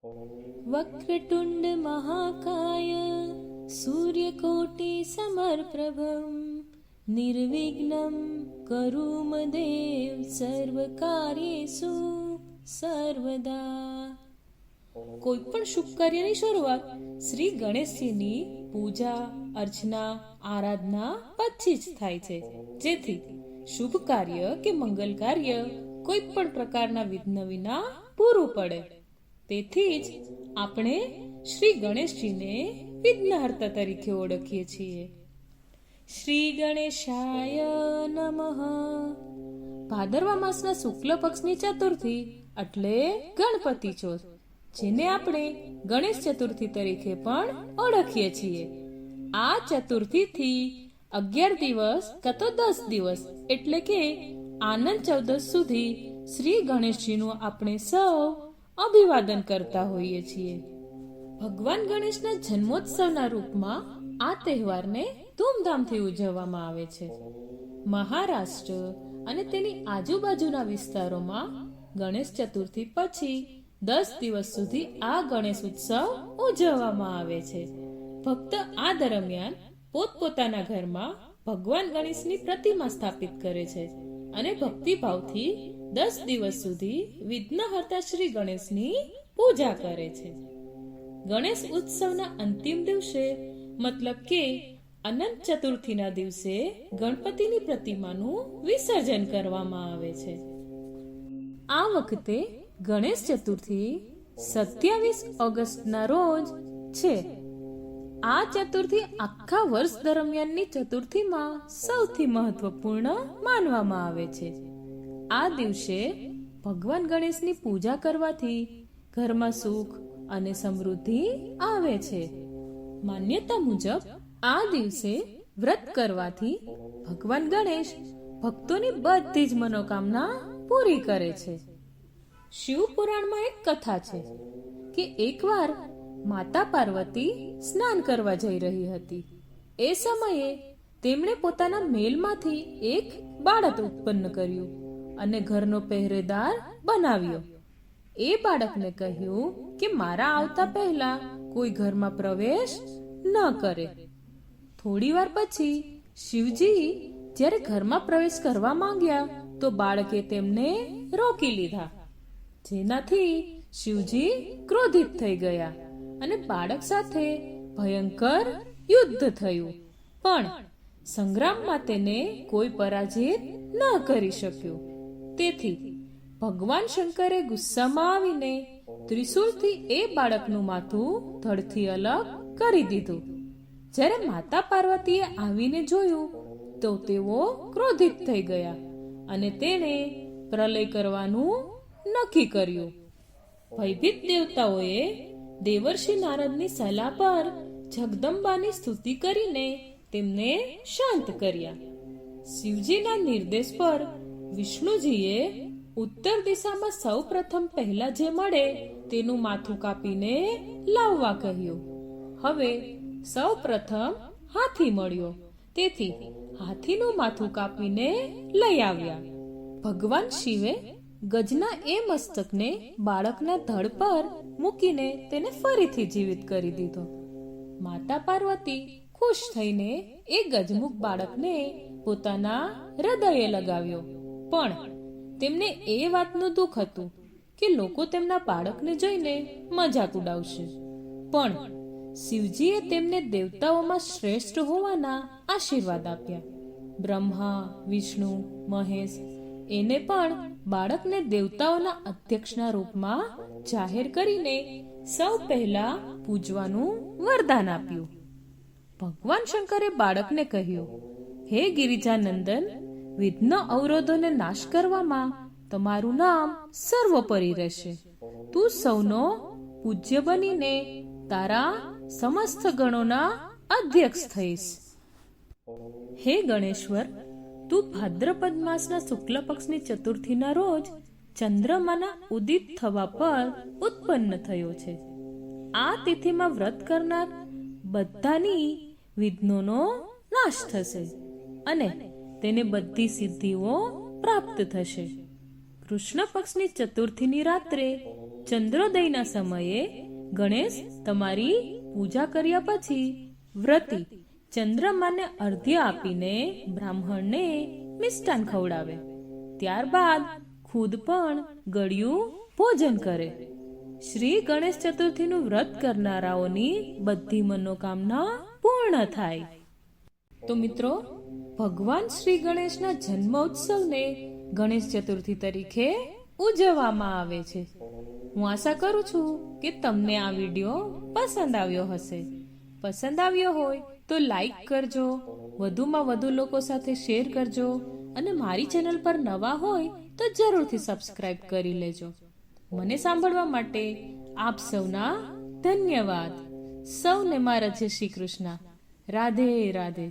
વક્રતુંડ મહાકાય સૂર્યકોટિ સમપ્રભં નિર્વિઘ્नं કરુમદેવ સર્વકાર્યેષુ સર્વદા. કોઈ પણ શુભ કાર્યની શરૂઆત શ્રી ગણેશજીની પૂજા અર્ચના આરાધના પછી જ થાય છે, જેથી શુભ કાર્ય કે મંગલ કાર્ય કોઈ પણ પ્રકારના વિઘ્ન વિના પૂરું પડે. તેથી જ આપણે શ્રી ગણેશજીને વિઘ્નહર્તા તરીકે ઓળખીએ છીએ. શ્રી ગણેશાય નમઃ. ભાદરવા માસના શુક્લ પક્ષની ચતુર્થી એટલે ગણપતિ ચોથ, જેને આપણે ગણેશ ચતુર્થી તરીકે પણ ઓળખીએ છીએ. આ ચતુર્થીથી 11 દિવસ કાં તો 10 દિવસ એટલે કે આનંદ ચૌદસ સુધી શ્રી ગણેશજીનું આપણે સૌ અભિવાદન કરતા હોઈએ છીએ. ભગવાન ગણેશના જન્મોત્સવના રૂપમાં આ તહેવારને ધૂમધામથી ઉજવવામાં આવે છે. મહારાષ્ટ્ર અને તેની આજુબાજુના વિસ્તારોમાં ગણેશ ચતુર્થી પછી 10 દિવસ સુધી આ ગણેશ ઉત્સવ ઉજવવામાં આવે છે. ભક્ત આ દરમિયાન પોતપોતાના ઘરમાં ભગવાન ગણેશની પ્રતિમા સ્થાપિત કરે છે અને ભક્તિભાવથી 10 દિવસ સુધી વિઘ્નહર્તા શ્રી ગણેશની પૂજા કરે છે. ગણેશ ઉત્સવના અંતિમ દિવસે મતલબ કે અનંત ચતુર્થીના દિવસે ગણપતિની પ્રતિમાનું વિસર્જન કરવામાં આવે છે. આ વખતે ગણેશ ચતુર્થી 27 ઓગસ્ટના રોજ છે. આ ચતુર્થી આખા વર્ષ દરમિયાનની ચતુર્થીમાં સૌથી મહત્વપૂર્ણ માનવામાં આવે છે. આ દિવસે ભગવાન ગણેશની પૂજા કરવાથી ઘરમાં સુખ અને સમૃદ્ધિ આવે છે. માન્યતા મુજબ આ દિવસે વ્રત કરવાથી ભગવાન ગણેશ ભક્તોની બધી જ મનોકામના પૂરી કરે છે. શિવ પુરાણમાં એક કથા છે કે એકવાર માતા પાર્વતી સ્નાન કરવા જઈ રહી હતી. એ સમયે તેમણે પોતાના મહેલમાંથી એક બાળક ઉત્પન્ન કર્યું અને ઘરનો પહેરેદાર બનાવ્યો. એ બાળકને કહ્યું કે મારા આવતા પહેલા કોઈ ઘરમાં પ્રવેશ ન કરે. થોડી વાર પછી શિવજી જ્યારે ઘરમાં પ્રવેશ કરવા માંગ્યા તો બાળકે તેમને રોકી લીધા, જેનાથી શિવજી ક્રોધિત થઈ ગયા અને બાળક સાથે ભયંકર યુદ્ધ થયું. પણ સંગ્રામમાં તેને કોઈ પરાજિત ન કરી શક્યું. તેથી ભગવાન શંકરે ગુસ્સામાં આવીને ત્રિશૂલથી એ બાળકનું માથું ધડથી અલગ કરી દીધું. જ્યારે માતા પાર્વતીએ આવીને જોયું તો તેઓ ક્રોધિત થઈ ગયા અને તેણે પ્રલય કરવાનું નક્કી કર્યું. ભયભીત દેવતાઓએ દેવર્ષિ નારદની સલાહ પર જગદંબાની સ્તુતિ કરીને તેમને શાંત કર્યા. શિવજીના નિર્દેશ પર વિષ્ણુજીએ ઉત્તર દિશામાં સૌ પ્રથમ પહેલા જે મળે તેનું માથું કાપીને લાવવા કહ્યું. હવે સૌ પ્રથમ હાથી મળ્યો, તેથી હાથીનું માથું કાપીને લઈ આવ્યા. ભગવાન શિવે ગજના એ મસ્તકને બાળકના ધડ પર મૂકીને તેને ફરીથી જીવિત કરી દીધો. માતા પાર્વતી ખુશ થઈને એ ગજમુખ બાળકને પોતાના હૃદયે લગાવ્યો. પણ તેમને એ વાતનું દુઃખ હતું કે લોકો તેમના બાળકને જોઈને મજાક ઉડાવશે. પણ શિવજીએ તેમને દેવતાઓમાં શ્રેષ્ઠ હોવાના આશીર્વાદ આપ્યા. બ્રહ્મા, વિષ્ણુ, મહેશ એને પણ બાળકને દેવતાઓના અધ્યક્ષના રૂપમાં જાહેર કરીને સૌ પહેલા પૂજવાનું વરદાન આપ્યું. ભગવાન શંકરે બાળકને કહ્યું, હે ગિરિજાનંદન, વિઘ્ન અવરોધોને નાશ કરવામાં તમારું નામ સર્વોપરી રહેશે. તું સૌનો પૂજ્ય બનીને તારા સમસ્ત ગણોના અધ્યક્ષ થઈશ. હે ગણેશ્વર, તું ભાદ્રપદ માસના શુક્લ પક્ષની ચતુર્થીના રોજ ચંદ્રમાના ઉદિત થવા પર ઉત્પન્ન થયો છે. આ તિથિમાં વ્રત કરનાર બધાની વિઘ્નોનો નાશ થશે અને તેને બધી સિદ્ધિઓ પ્રાપ્ત થશે. કૃષ્ણ પક્ષની ચતુર્થીની રાત્રે ચંદ્રોદયના સમયે ગણેશ તમારી પૂજા કર્યા પછી વ્રતી ચંદ્રમાને અર્ધ્ય આપીને બ્રાહ્મણને મિષ્ટાન ખવડાવે. ત્યારબાદ ખુદ પણ ગળ્યું ભોજન કરે. શ્રી ગણેશ ચતુર્થીનું વ્રત કરનારાઓની બધી મનોકામના પૂર્ણ થાય. તો મિત્રો, ભગવાન શ્રી ગણેશના જન્મોત્સવને ગણેશ ચતુર્થી તરીકે ઉજવવામાં આવે છે. હું આશા કરું છું કે તમને આ વિડીયો પસંદ આવ્યો હશે. પસંદ આવ્યો હોય તો લાઈક કરજો, વધુમાં વધુ લોકો સાથે શેર કરજો અને મારી ચેનલ પર નવા હોય તો જરૂરથી સબસ્ક્રાઇબ કરી લેજો. મને સાંભળવા માટે આપ સૌના ધન્યવાદ. સૌને મારા જય શ્રી કૃષ્ણ. રાધે રાધે.